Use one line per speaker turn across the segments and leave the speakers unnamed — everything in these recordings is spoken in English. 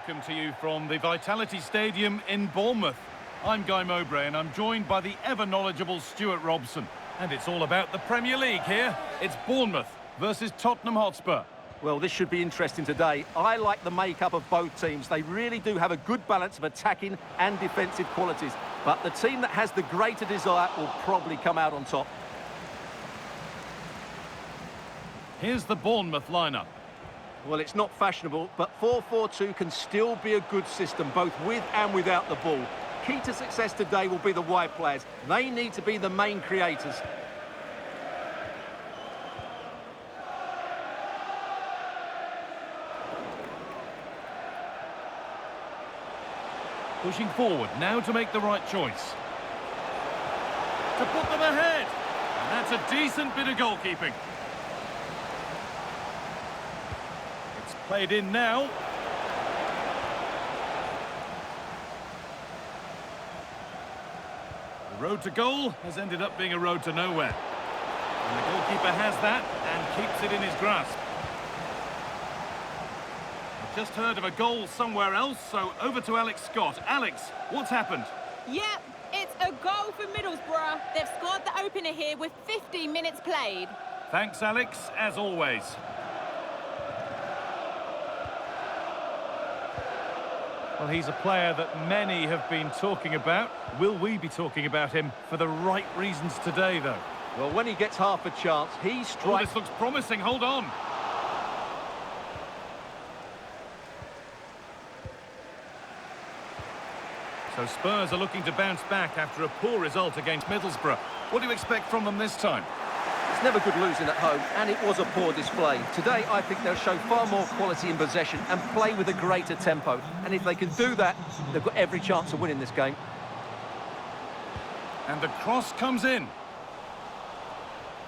welcome to you from the Vitality Stadium in Bournemouth. I'm Guy Mowbray and I'm joined by the ever-knowledgeable Stuart Robson. And it's all about the Premier League here. It's Bournemouth versus Tottenham Hotspur.
Well, this should be interesting today. I like the makeup of both teams. They really do have a good balance of attacking and defensive qualities. But the team that has the greater desire will probably come out on top.
Here's the Bournemouth lineup.
Well, it's not fashionable, but 4-4-2 can still be a good system, both with and without the ball. Key to success today will be the wide players. They need to be the main creators.
Pushing forward, now to make the right choice. To put them ahead. And that's a decent bit of goalkeeping. It's played in now. The road to goal has ended up being a road to nowhere. And the goalkeeper has that and keeps it in his grasp. Just heard of a goal somewhere else, so over to Alex Scott. Alex, what's happened?
Yep, it's a goal for Middlesbrough. They've scored the opener here with 15 minutes played.
Thanks, Alex, as always. Well, he's a player that many have been talking about. Will we be talking about him for the right reasons today, though?
Well, when he gets half a chance, he strikes...
Oh, this looks promising. Hold on. So Spurs are looking to bounce back after a poor result against Middlesbrough. What do you expect from them this time?
It's never good losing at home, and it was a poor display. Today, I think they'll show far more quality in possession and play with a greater tempo. And if they can do that, they've got every chance of winning this game.
And the cross comes in.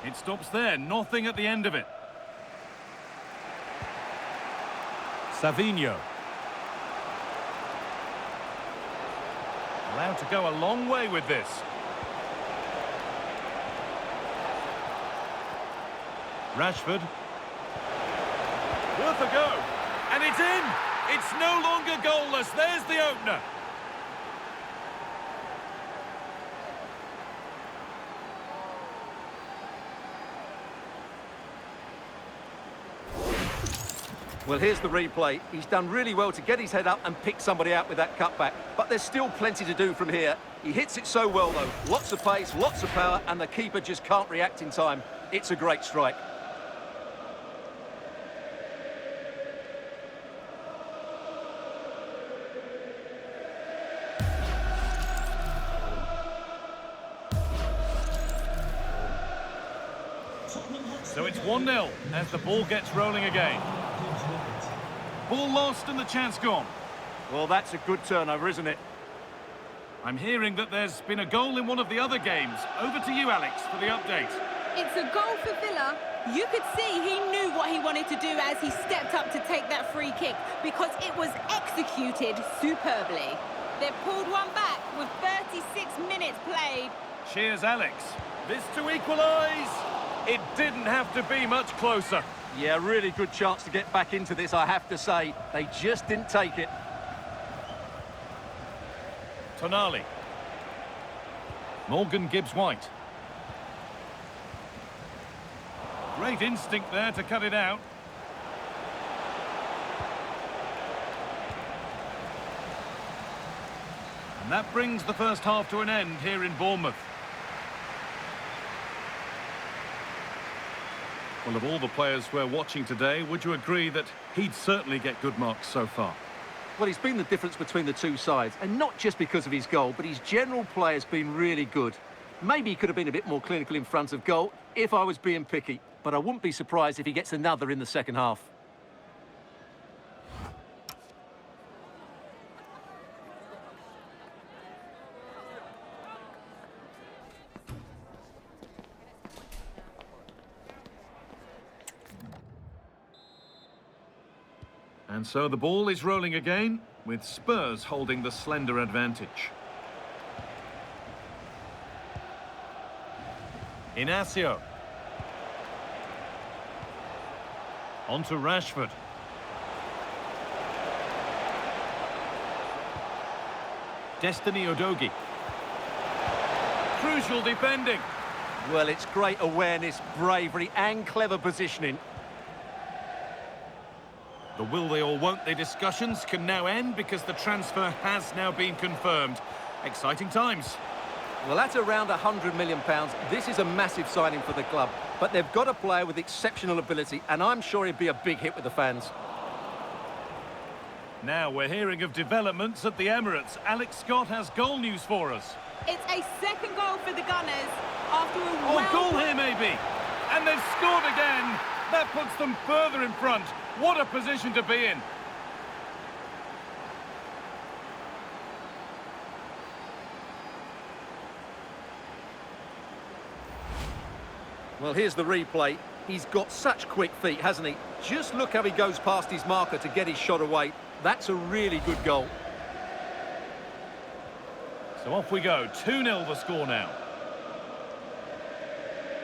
It stops there, nothing at the end of it. Savinho. Allowed to go a long way with this. Rashford. Worth a go. And it's in! It's no longer goalless. There's the opener.
Well, here's the replay. He's done really well to get his head up and pick somebody out with that cutback. But there's still plenty to do from here. He hits it so well, though. Lots of pace, lots of power, and the keeper just can't react in time. It's a great strike.
So it's 1-0 as the ball gets rolling again. Ball lost and the chance gone.
Well, that's a good turnover, isn't it?
I'm hearing that there's been a goal in one of the other games. Over to you, Alex, for the update.
It's a goal for Villa. You could see he knew what he wanted to do as he stepped up to take that free kick because it was executed superbly. They've pulled one back with 36 minutes played.
Cheers, Alex. This to equalise. It didn't have to be much closer.
Yeah, really good chance to get back into this, I have to say. They just didn't take it.
Tonali. Morgan Gibbs-White. Great instinct there to cut it out. And that brings the first half to an end here in Bournemouth. Well, of all the players we're watching today, would you agree that he'd certainly get good marks so far?
Well, he's been the difference between the two sides, and not just because of his goal, but his general play has been really good. Maybe he could have been a bit more clinical in front of goal, if I was being picky, but I wouldn't be surprised if he gets another in the second half.
And so the ball is rolling again, with Spurs holding the slender advantage. Inacio. On to Rashford. Destiny Udogie. Crucial defending.
Well, it's great awareness, bravery and clever positioning.
The will they or won't they discussions can now end because the transfer has now been confirmed. Exciting times.
Well, at around £100 million, this is a massive signing for the club. But they've got a player with exceptional ability, and I'm sure he'd be a big hit with the fans.
Now we're hearing of developments at the Emirates. Alex Scott has goal news for us.
It's a second goal for the Gunners after a
Oh, goal here maybe. And they've scored again. That puts them further in front. What a position to be in.
Well, here's the replay. He's got such quick feet, hasn't he? Just look how he goes past his marker to get his shot away. That's a really good goal.
So off we go. 2-0 the score now.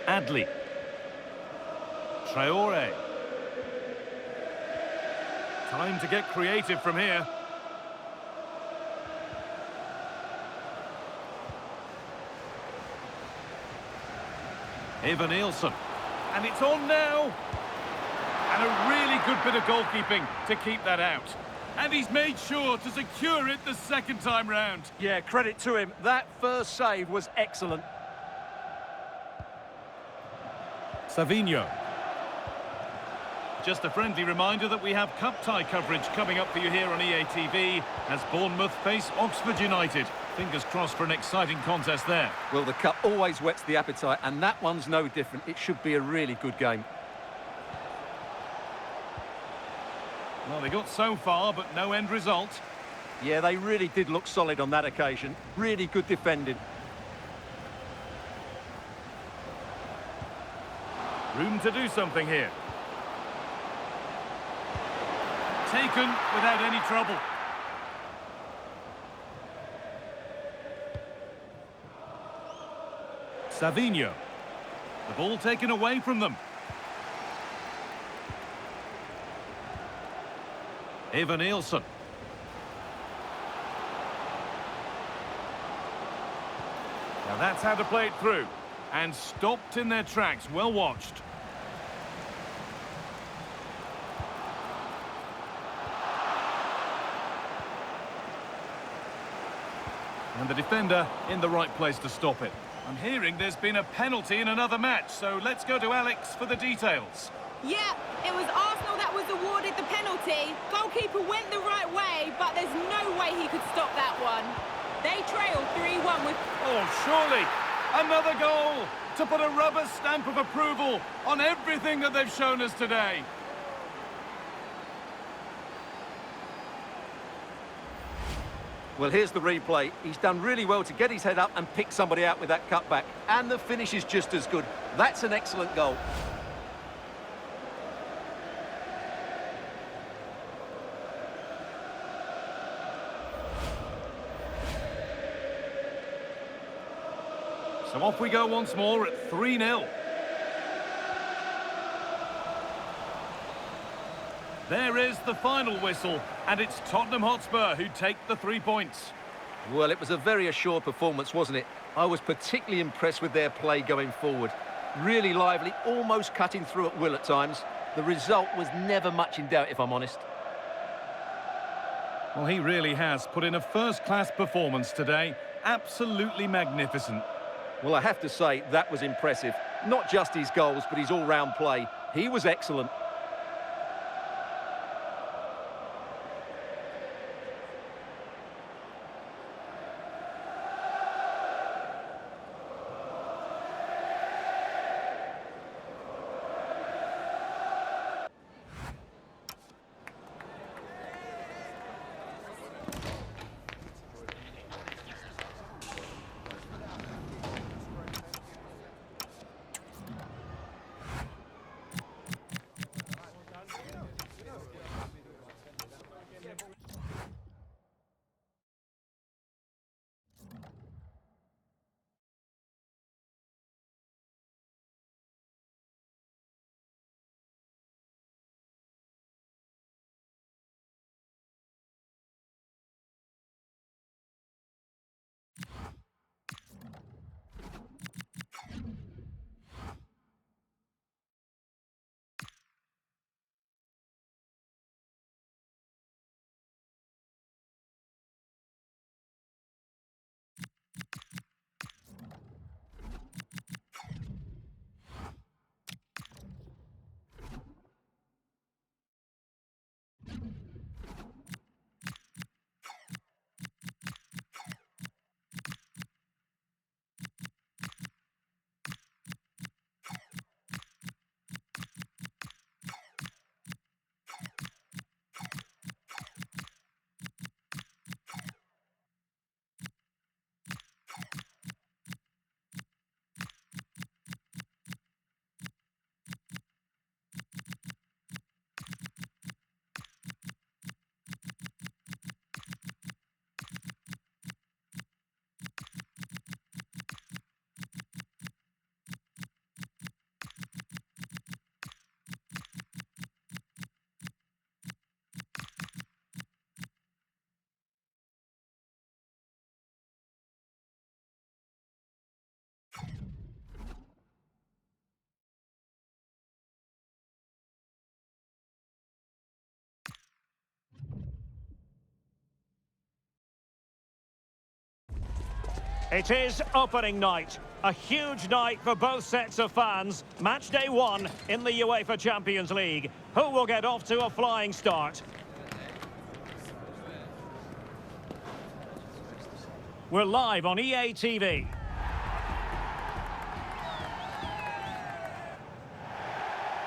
Adley. Traore. Time to get creative from here. Nielsen. And it's on now. And a really good bit of goalkeeping to keep that out. And he's made sure to secure it the second time round.
Yeah, credit to him. That first save was excellent.
Savinho. Just a friendly reminder that we have cup tie coverage coming up for you here on EA TV as Bournemouth face Oxford United. Fingers crossed for an exciting contest there.
Well, the cup always whets the appetite, and that one's no different. It should be a really good game.
Well, they got so far, but no end result.
Yeah, they really did look solid on that occasion. Really good defending.
Room to do something here. Taken without any trouble. Savinho. The ball taken away from them. Nielsen. Now that's how to play it through. And stopped in their tracks. Well watched. And the defender in the right place to stop it. I'm hearing there's been a penalty in another match, so let's go to Alex for the details.
Yeah, it was Arsenal that was awarded the penalty. Goalkeeper went the right way, but there's no way he could stop that one. They trailed 3-1 with...
Oh, surely another goal to put a rubber stamp of approval on everything that they've shown us today.
Well, here's the replay. He's done really well to get his head up and pick somebody out with that cutback. And the finish is just as good. That's an excellent goal.
So off we go once more at 3-0. There is the final whistle, and it's Tottenham Hotspur who take the 3 points.
Well, it was a very assured performance, wasn't it? I was particularly impressed with their play going forward. Really lively, almost cutting through at will at times. The result was never much in doubt, if I'm honest.
Well, he really has put in a first-class performance today. Absolutely magnificent.
Well, I have to say, that was impressive. Not just his goals, but his all-round play. He was excellent.
It is opening night. A huge night for both sets of fans. Match day 1 in the UEFA Champions League. Who will get off to a flying start? We're live on EA TV.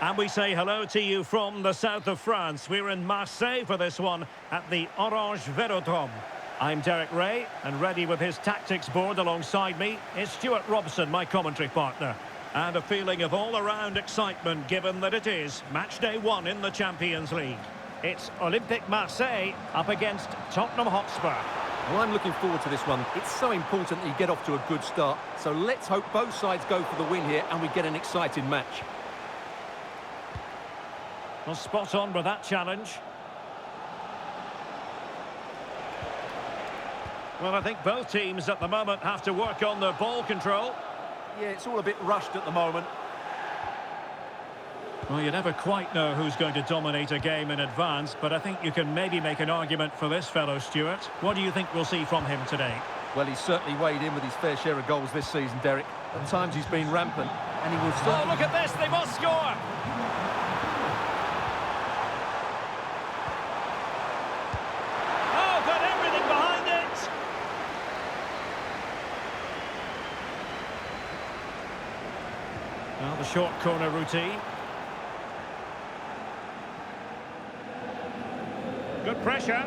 And we say hello to you from the south of France. We're in Marseille for this one at the Orange Velodrome. I'm Derek Ray, and ready with his tactics board alongside me is Stuart Robson, my commentary partner. And a feeling of all-around excitement given that it is match day 1 in the Champions League. It's Olympique Marseille up against Tottenham Hotspur.
Well, I'm looking forward to this one. It's so important that you get off to a good start. So let's hope both sides go for the win here and we get an exciting match.
Well, spot on with that challenge. Well, I think both teams at the moment have to work on their ball control.
Yeah, it's all a bit rushed at the moment.
Well, you never quite know who's going to dominate a game in advance, but I think you can maybe make an argument for this fellow, Stuart. What do you think we'll see from him today?
Well, he's certainly weighed in with his fair share of goals this season, Derek. At times he's been rampant, and he will certainly...
Oh, look at this! They must score! Oh, got everything behind it! Well, the short corner routine. Good pressure.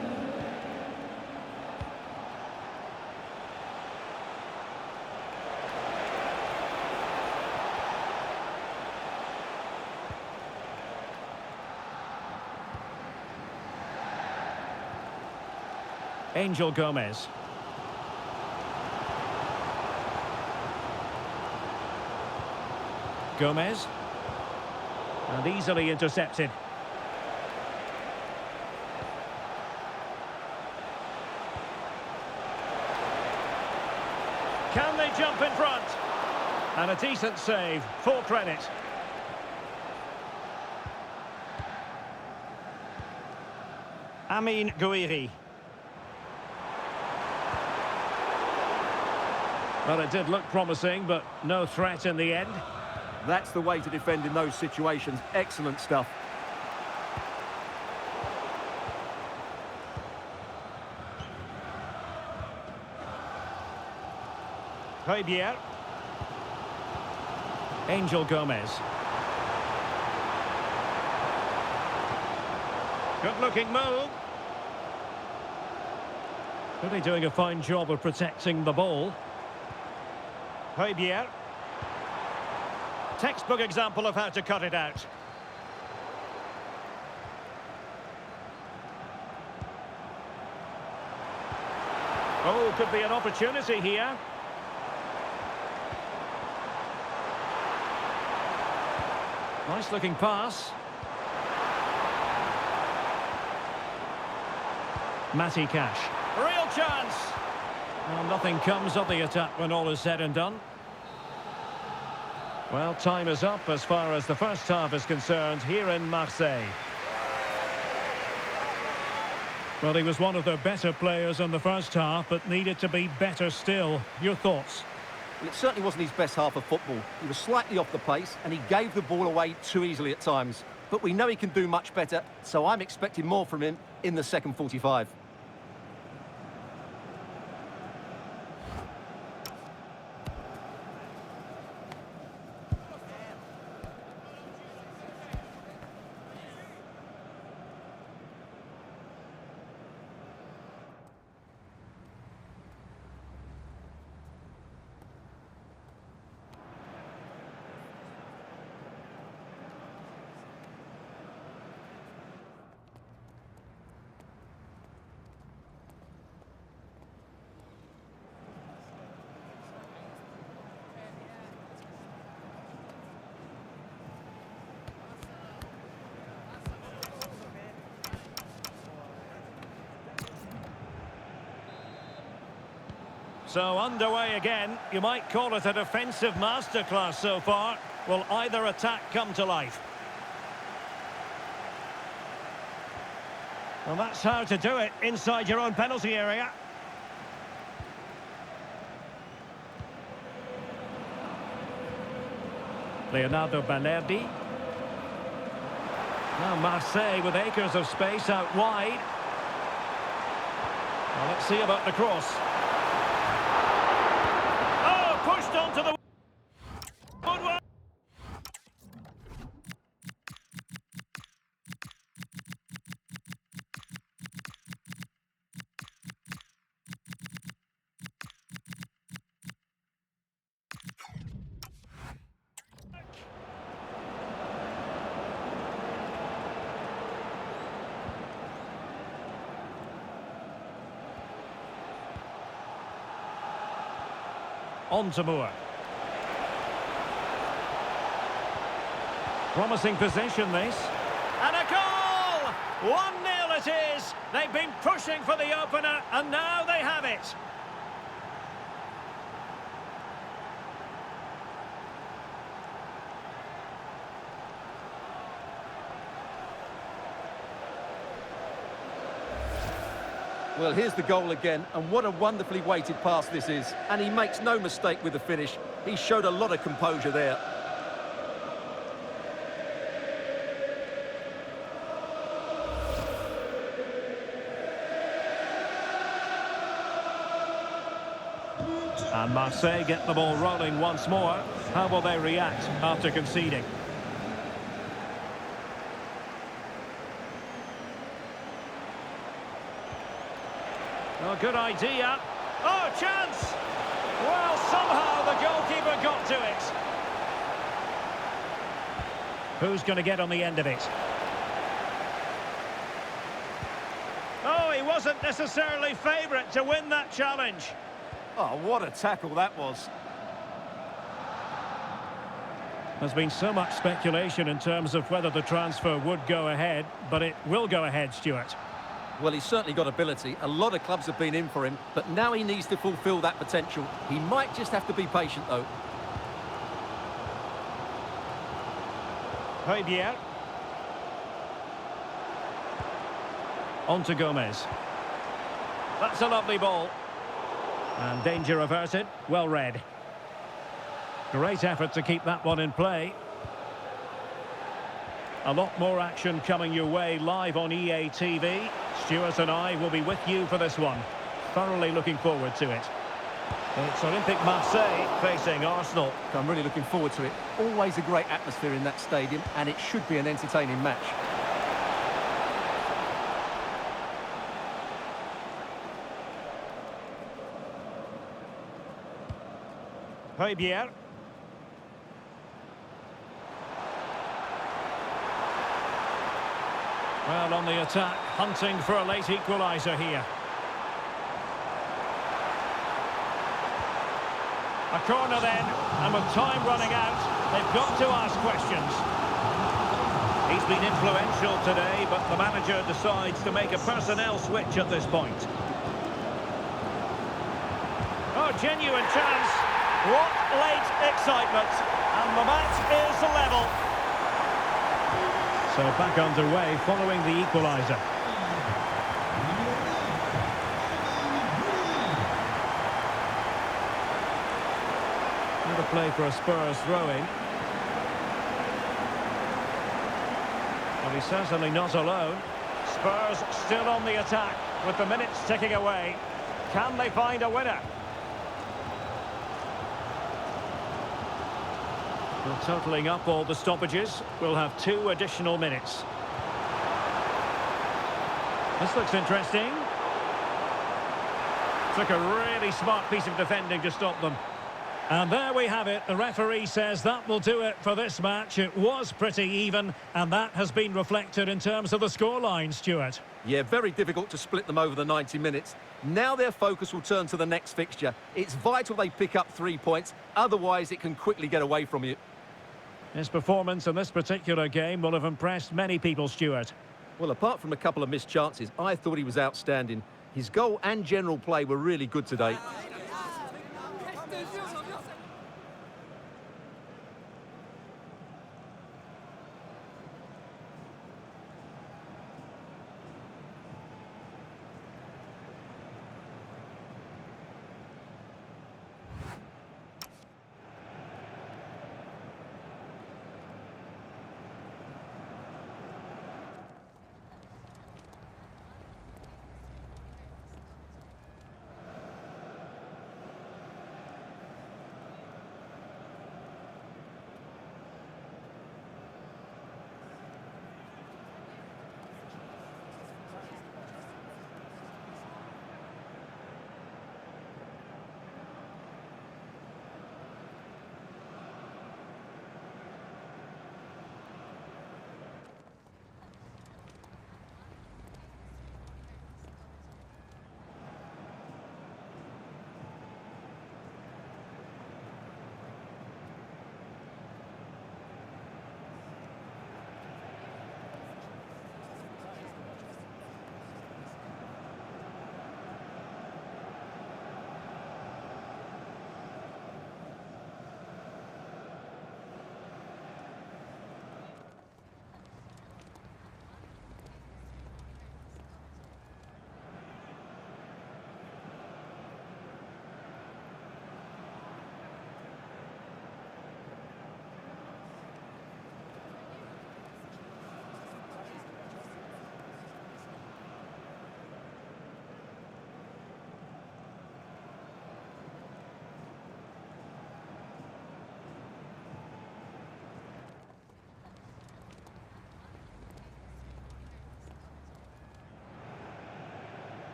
Angel Gomez. Gomez. And easily intercepted. Can they jump in front? And a decent save, full credit. Amin Gouiri. Well, it did look promising, but no threat in the end.
That's the way to defend in those situations. Excellent stuff.
Hotspur. Angel Gomez. Good-looking move. Really doing a fine job of protecting the ball. Hotspur. Textbook example of how to cut it out. Oh, could be an opportunity here. Nice looking pass. Matty Cash. Real chance. Well, nothing comes of the attack when all is said and done. Well, time is up as far as the first half is concerned here in Marseille. Well, he was one of their better players in the first half, but needed to be better still. Your thoughts?
Well, it certainly wasn't his best half of football. He was slightly off the pace and he gave the ball away too easily at times. But we know he can do much better, so I'm expecting more from him in the second 45.
So underway again. You might call it a defensive masterclass so far. Will either attack come to life? Well, that's how to do it inside your own penalty area. Leonardo Balerdi. Now Marseille with acres of space out wide. Well, let's see about the cross. Oh, pushed onto the woodwork. On to Moore. Promising possession, this. And a goal! 1-0 it is. They've been pushing for the opener, and now they have it.
Well, here's the goal again, and what a wonderfully weighted pass this is. And he makes no mistake with the finish. He showed a lot of composure there.
And Marseille get the ball rolling once more. How will they react after conceding? Oh, good idea. Oh, chance! Well, somehow the goalkeeper got to it. Who's going to get on the end of it? Oh, he wasn't necessarily favourite to win that challenge.
Oh, what a tackle that was.
There's been so much speculation in terms of whether the transfer would go ahead, but it will go ahead, Stuart.
Well, he's certainly got ability. A lot of clubs have been in for him, but now he needs to fulfil that potential. He might just have to be patient, though.
Højbjerg. On to Gomez. That's a lovely ball. And danger averted. Well read. Great effort to keep that one in play. A lot more action coming your way live on EA TV. Stuart and I will be with you for this one. Thoroughly looking forward to it. It's Olympique Marseille facing Arsenal.
I'm really looking forward to it. Always a great atmosphere in that stadium, and it should be an entertaining match.
Højbjerg. Well, on the attack, hunting for a late equaliser here. A corner then, and with time running out, they've got to ask questions. He's been influential today, but the manager decides to make a personnel switch at this point. Oh, genuine chance. What late excitement. And the match is level. So back underway following the equaliser. Another play for a Spurs throw-in. Well, he's certainly not alone. Spurs still on the attack with the minutes ticking away. Can they find a winner? Well, totalling up all the stoppages, we'll have 2 additional minutes. This looks interesting. Took a really smart piece of defending to stop them. And there we have it. The referee says that will do it for this match. It was pretty even, and that has been reflected in terms of the scoreline, Stuart.
Yeah, very difficult to split them over the 90 minutes. Now their focus will turn to the next fixture. It's vital they pick up 3 points, otherwise it can quickly get away from you.
His performance in this particular game will have impressed many people, Stuart.
Well, apart from a couple of missed chances, I thought he was outstanding. His goal and general play were really good today.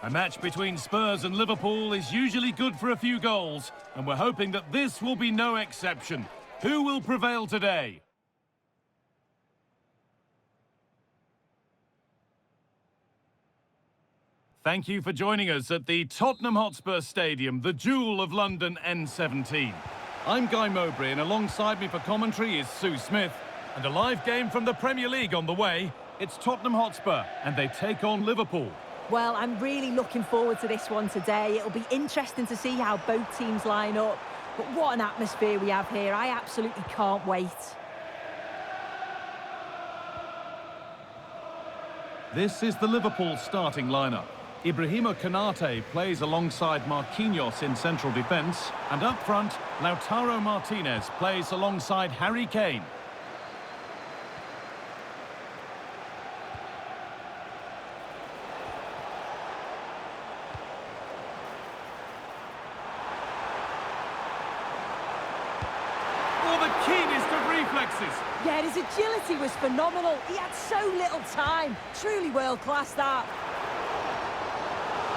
A match between Spurs and Liverpool is usually good for a few goals, and we're hoping that this will be no exception. Who will prevail today? Thank you for joining us at the Tottenham Hotspur Stadium, the jewel of London N17. I'm Guy Mowbray, and alongside me for commentary is Sue Smith. And a live game from the Premier League on the way. It's Tottenham Hotspur, and they take on Liverpool.
Well, I'm really looking forward to this one today. It'll be interesting to see how both teams line up. But what an atmosphere we have here. I absolutely can't wait.
This is the Liverpool starting lineup. Ibrahima Konate plays alongside Marquinhos in central defence. And up front, Lautaro Martinez plays alongside Harry Kane.
Yeah, his agility was phenomenal. He had so little time. Truly world class, that.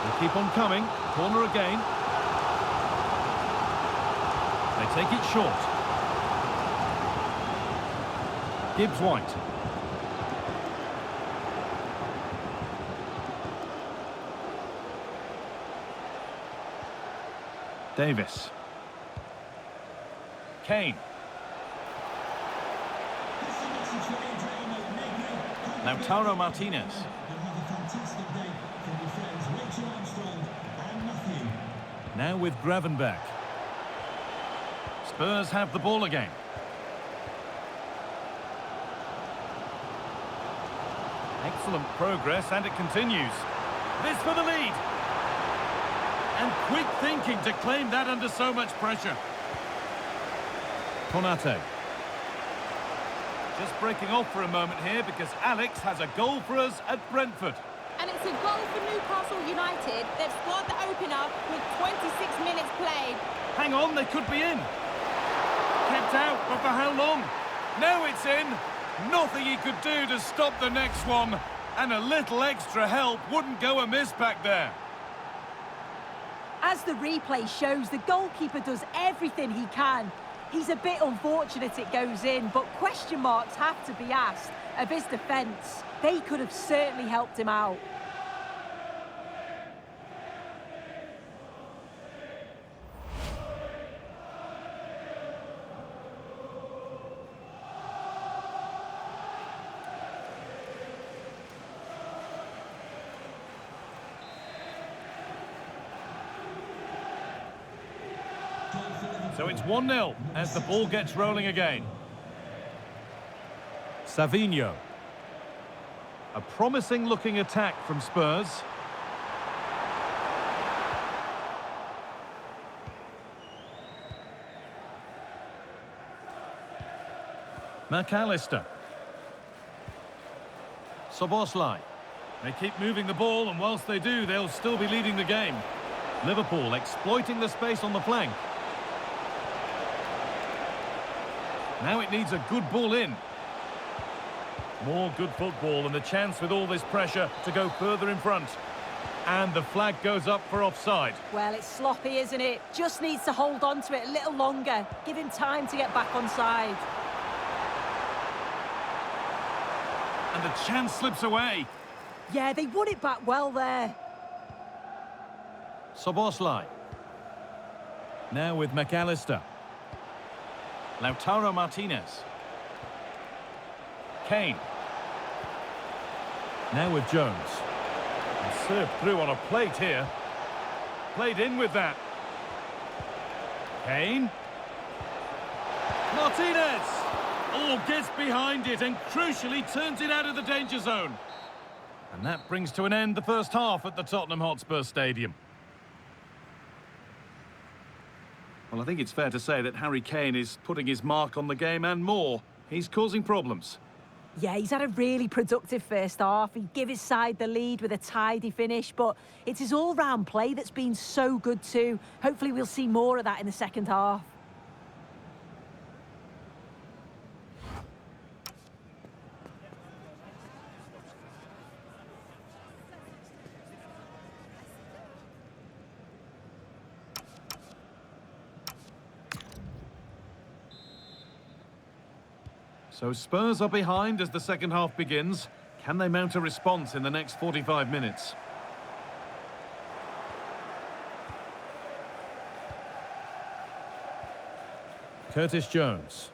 They keep on coming. Corner again. They take it short. Gibbs White. Davis. Kane. Lautaro Martinez. Now with Gravenberch. Spurs have the ball again. Excellent progress, and it continues. This for the lead. And quick thinking to claim that under so much pressure. Konate. Just breaking off for a moment here because Alex has a goal for us at Brentford.
And it's a goal for Newcastle United. They've scored the opener with 26 minutes played.
Hang on, they could be in. Kept out, but for how long? Now it's in. Nothing he could do to stop the next one. And a little extra help wouldn't go amiss back there.
As the replay shows, the goalkeeper does everything he can. He's a bit unfortunate it goes in, but question marks have to be asked of his defence. They could have certainly helped him out.
So it's 1-0 as the ball gets rolling again. Savinho. A promising looking attack from Spurs. McAllister. Szoboszlai. They keep moving the ball, and whilst they do, they'll still be leading the game. Liverpool exploiting the space on the flank. Now it needs a good ball in. More good football and the chance with all this pressure to go further in front. And the flag goes up for offside.
Well, it's sloppy, isn't it? Just needs to hold on to it a little longer. Give him time to get back on side.
And the chance slips away.
Yeah, they won it back well there.
Szoboszlai. Now with McAllister. Lautaro Martinez. Kane. Now with Jones. And served through on a plate here. Played in with that. Kane. Martinez! Oh, gets behind it and crucially turns it out of the danger zone. And that brings to an end the first half at the Tottenham Hotspur Stadium. Well, I think it's fair to say that Harry Kane is putting his mark on the game and more. He's causing problems.
Yeah, he's had a really productive first half. He gave his side the lead with a tidy finish, but it's his all-round play that's been so good too. Hopefully we'll see more of that in the second half.
So Spurs are behind as the second half begins. Can they mount a response in the next 45 minutes? Curtis Jones.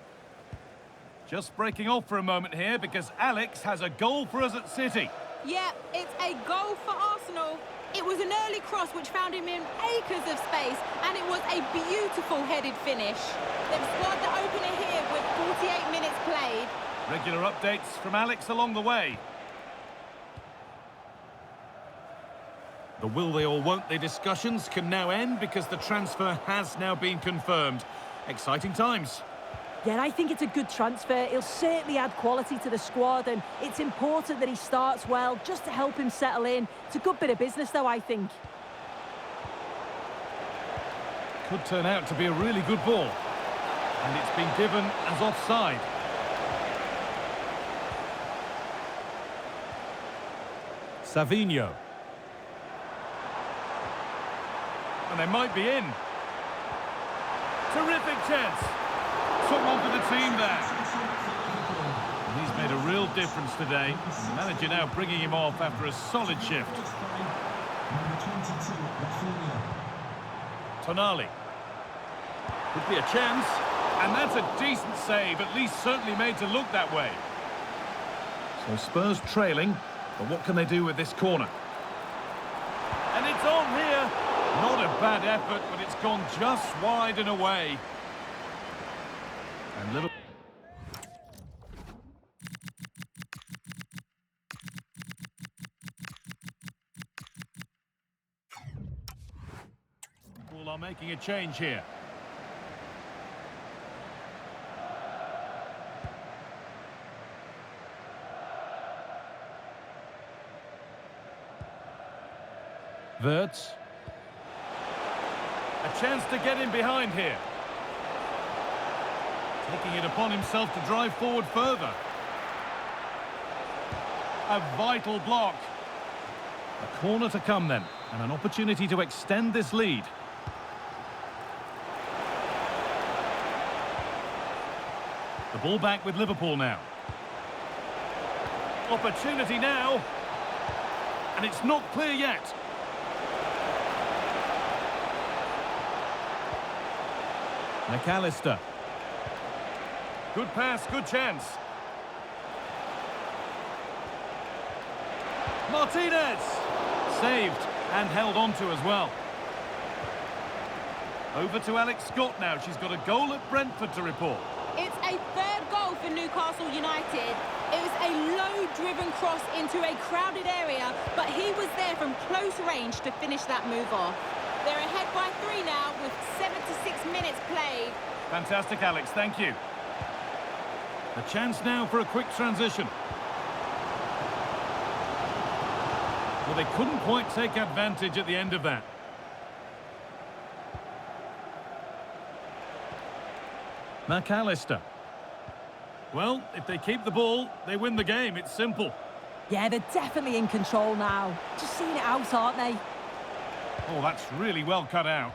Just breaking off for a moment here because Alex has a goal for us at City.
Yeah, it's a goal for Arsenal. It was an early cross which found him in acres of space, and it was a beautiful headed finish. They've scored the opener here with 48 minutes played.
Regular updates from Alex along the way. The will they or won't they discussions can now end because the transfer has now been confirmed. Exciting times.
Yeah, I think it's a good transfer. He'll certainly add quality to the squad, and it's important that he starts well just to help him settle in. It's a good bit of business, though, I think.
Could turn out to be a really good ball. And it's been given as offside. Savinho. And they might be in. Terrific chance. Took one for the team there. And he's made a real difference today. The manager now bringing him off after a solid shift. Tonali. Could be a chance. And that's a decent save, at least certainly made to look that way. So Spurs trailing, but what can they do with this corner? And it's on here. Not a bad effort, but it's gone just wide and away. And little... Well, are making a change here. Wirtz. A chance to get in behind here. Taking it upon himself to drive forward further. A vital block. A corner to come then, and an opportunity to extend this lead. The ball back with Liverpool now. Opportunity now. And it's not clear yet. McAllister. Good pass, good chance. Martinez! Saved and held on to as well. Over to Alex Scott now. She's got a goal at Brentford to report.
It's a third goal for Newcastle United. It was a low-driven cross into a crowded area, but he was there from close range to finish that move off. They're ahead by 3 now with 76 minutes played.
Fantastic, Alex. Thank you. A chance now for a quick transition. Well, they couldn't quite take advantage at the end of that. McAllister. Well, if they keep the ball, they win the game. It's simple.
Yeah, they're definitely in control now. Just seeing it out, aren't they?
Oh, that's really well cut out.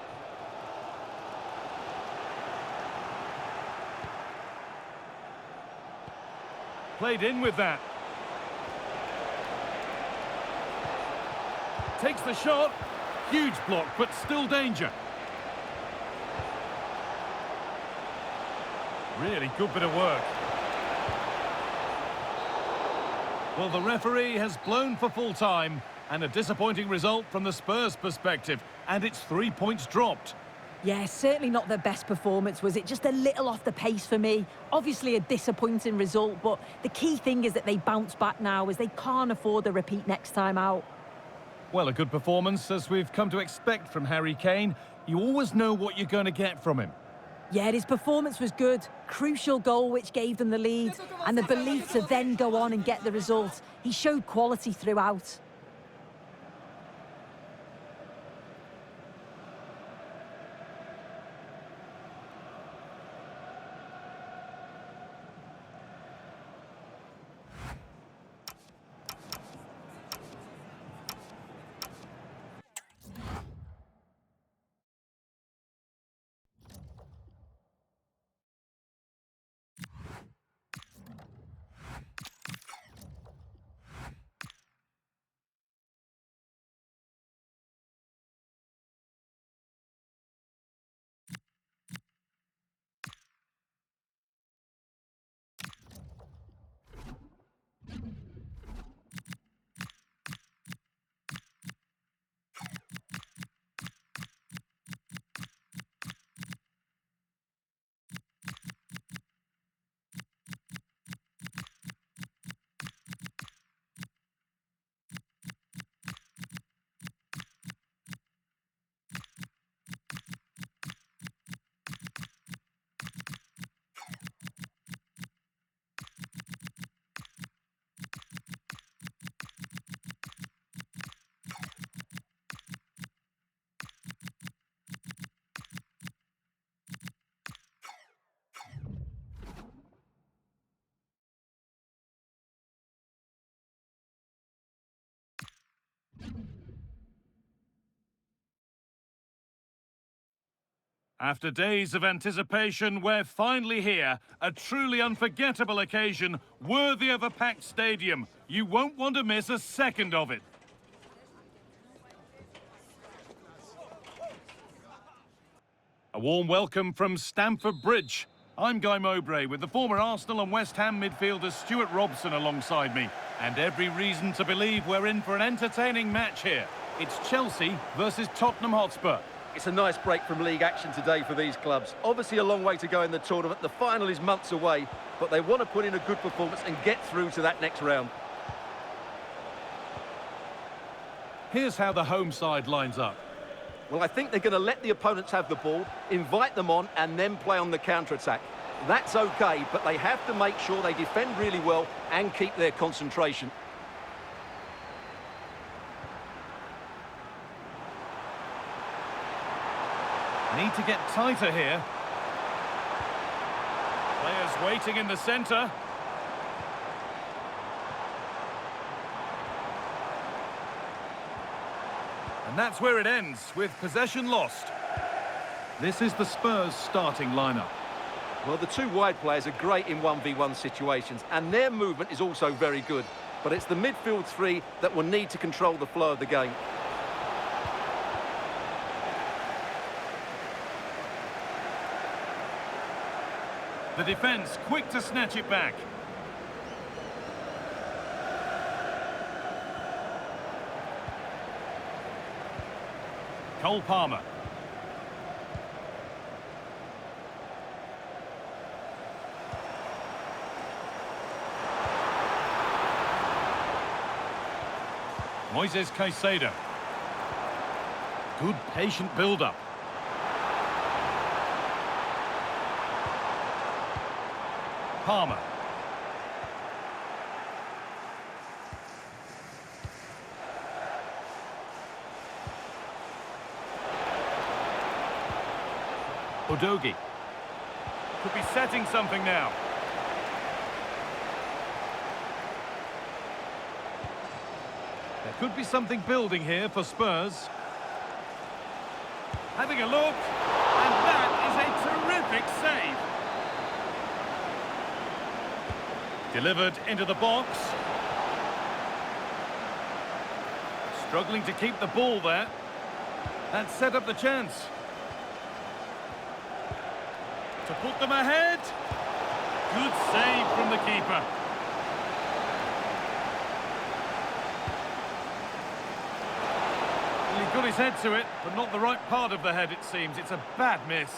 Played in with that. Takes the shot. Huge block, but still danger. Really good bit of work. Well, the referee has blown for full time, and a disappointing result from the Spurs' perspective, and it's 3 points dropped.
Yeah, certainly not their best performance, was it? Just a little off the pace for me. Obviously a disappointing result, but the key thing is that they bounce back now, as they can't afford a repeat next time out.
Well, a good performance, as we've come to expect from Harry Kane. You always know what you're going to get from him.
Yeah, his performance was good. Crucial goal which gave them the lead, and the belief to then go on and get the result. He showed quality throughout.
After days of anticipation, we're finally here. A truly unforgettable occasion, worthy of a packed stadium. You won't want to miss a second of it. A warm welcome from Stamford Bridge. I'm Guy Mowbray with the former Arsenal and West Ham midfielder Stuart Robson alongside me. And every reason to believe we're in for an entertaining match here. It's Chelsea versus Tottenham Hotspur.
It's a nice break from league action today for these clubs. Obviously a long way to go in the tournament. The final is months away, but they want to put in a good performance and get through to that next round.
Here's how the home side lines up.
Well, I think they're going to let the opponents have the ball, invite them on, and then play on the counter-attack. That's okay, but they have to make sure they defend really well and keep their concentration.
Need to get tighter here. Players waiting in the centre. And that's where it ends, with possession lost. This is the Spurs starting lineup.
Well, the two wide players are great in 1v1 situations, and their movement is also very good. But it's the midfield three that will need to control the flow of the game.
The defence quick to snatch it back. Cole Palmer. Moises Caicedo. Good patient build-up. Palmer. Udogie. Could be setting something now. There could be something building here for Spurs. Having a look. And that is a terrific save. Delivered into the box. Struggling to keep the ball there. That set up the chance. To put them ahead. Good save from the keeper. Well, he got his head to it, but not the right part of the head, it seems. It's a bad miss.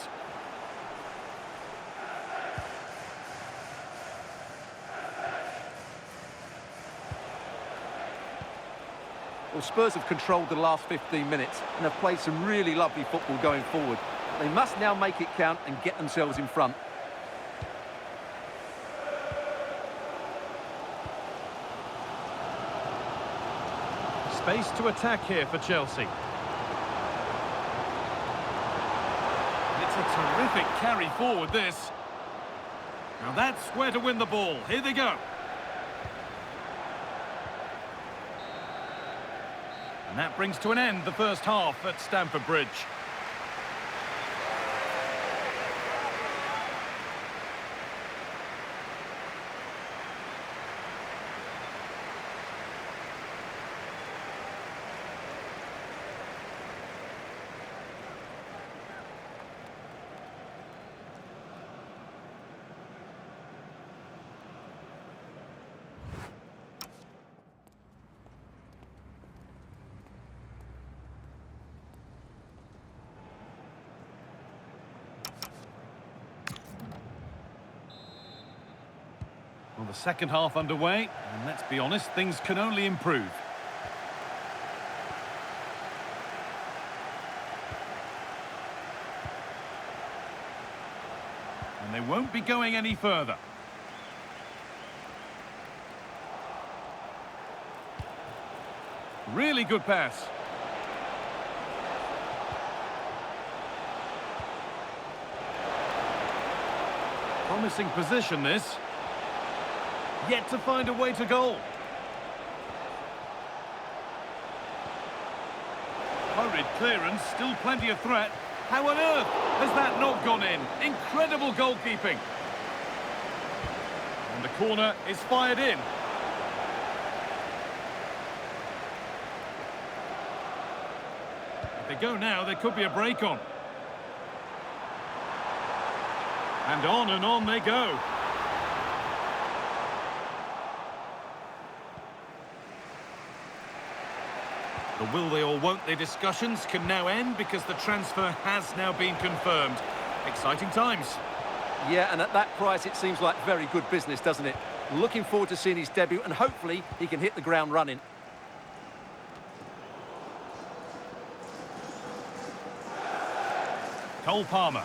Well, Spurs have controlled the last 15 minutes and have played some really lovely football going forward. They must now make it count and get themselves in front.
Space to attack here for Chelsea. It's a terrific carry forward, this. Now that's where to win the ball. Here they go. And that brings to an end the first half at Stamford Bridge. Well, the second half underway, and let's be honest, things can only improve. And they won't be going any further. Really good pass. Promising position, this. Yet to find a way to goal. Hurried clearance, still plenty of threat. How on earth has that not gone in? Incredible goalkeeping. And the corner is fired in. If they go now, there could be a break on. And on they go. The will they or won't they discussions can now end because the transfer has now been confirmed. Exciting times.
Yeah, and at that price, it seems like very good business, doesn't it? Looking forward to seeing his debut, and hopefully he can hit the ground running.
Cole Palmer.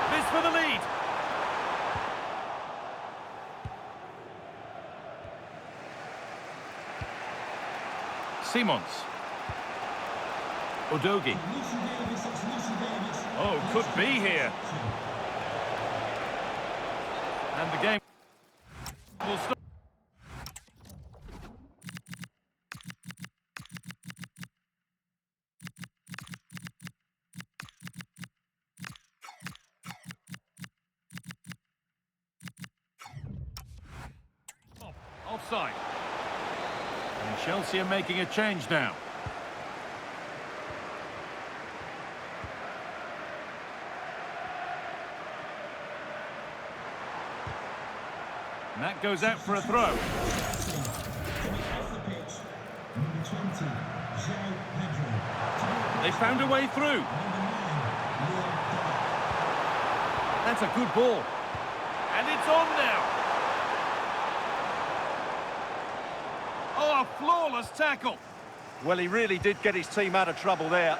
This for the lead. Simons. Udogie. Oh, could be here. And the game will start. Offside. And Chelsea are making a change now. And that goes out for a throw. They found a way through. That's a good ball. And it's on now. Oh, a flawless tackle.
Well, he really did get his team out of trouble there.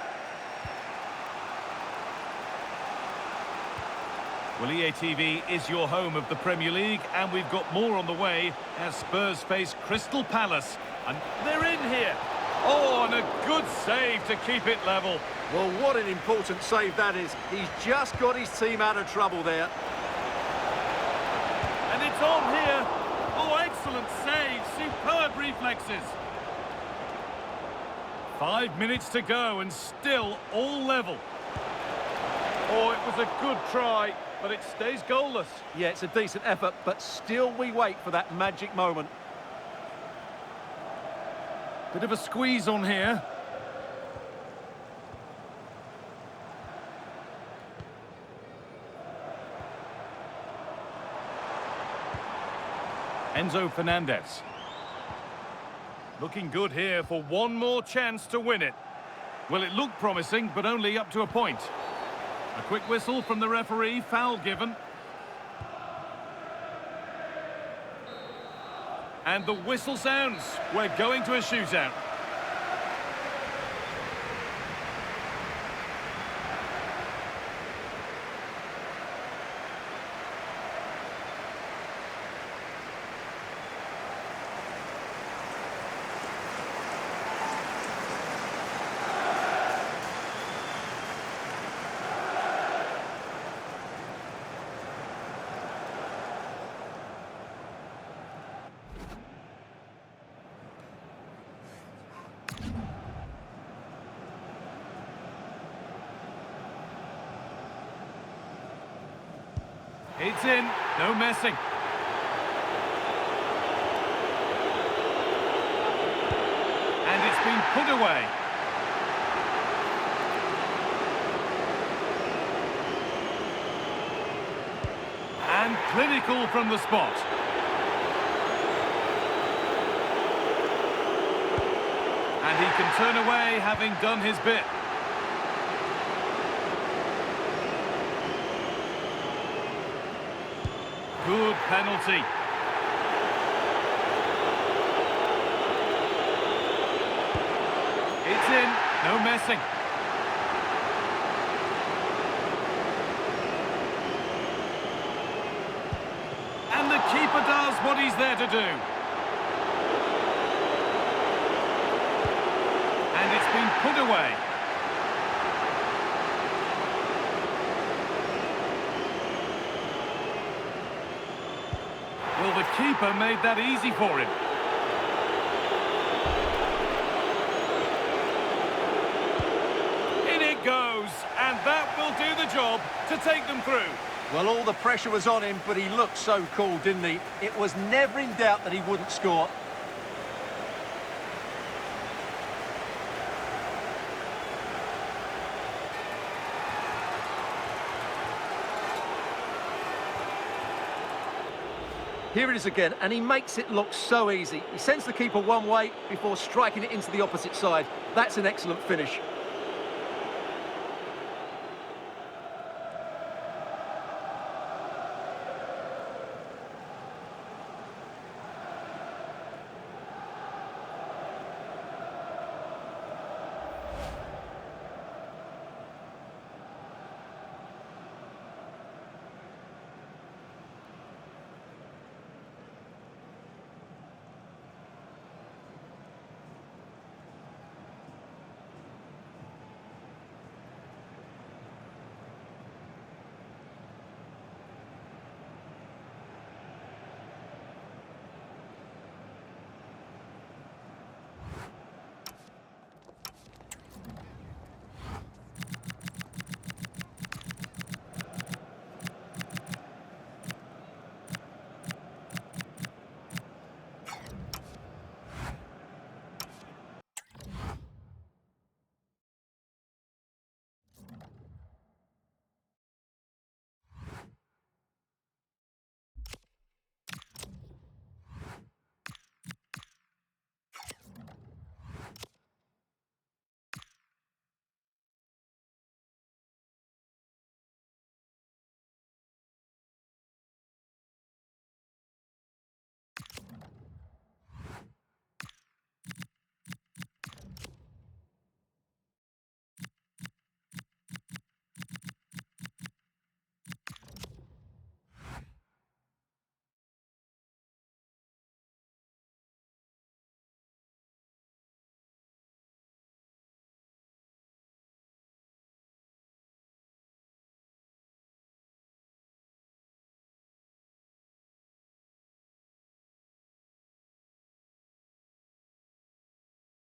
Well, EA TV is your home of the Premier League, and we've got more on the way as Spurs face Crystal Palace. And they're in here. Oh, and a good save to keep it level.
Well, what an important save that is. He's just got his team out of trouble there.
And it's on here. Oh, excellent save. Superb reflexes. 5 minutes to go and still all level. Oh, it was a good try, but it stays goalless.
Yeah, it's a decent effort, but still we wait for that magic moment.
Bit of a squeeze on here. Enzo Fernandez. Looking good here for one more chance to win it. Well, it looked promising, but only up to a point. A quick whistle from the referee, foul given. And the whistle sounds. We're going to a shootout. It's in, no messing. And it's been put away. And clinical from the spot. And he can turn away having done his bit. Good penalty. It's in, no messing. And the keeper does what he's there to do. And it's been put away. Well, the keeper made that easy for him. and that will do the job to take them through.
Well, all the pressure was on him, but he looked so cool, didn't he? It was never in doubt that he wouldn't score. Here it is again, and he makes it look so easy. He sends the keeper one way before striking it into the opposite side. That's an excellent finish.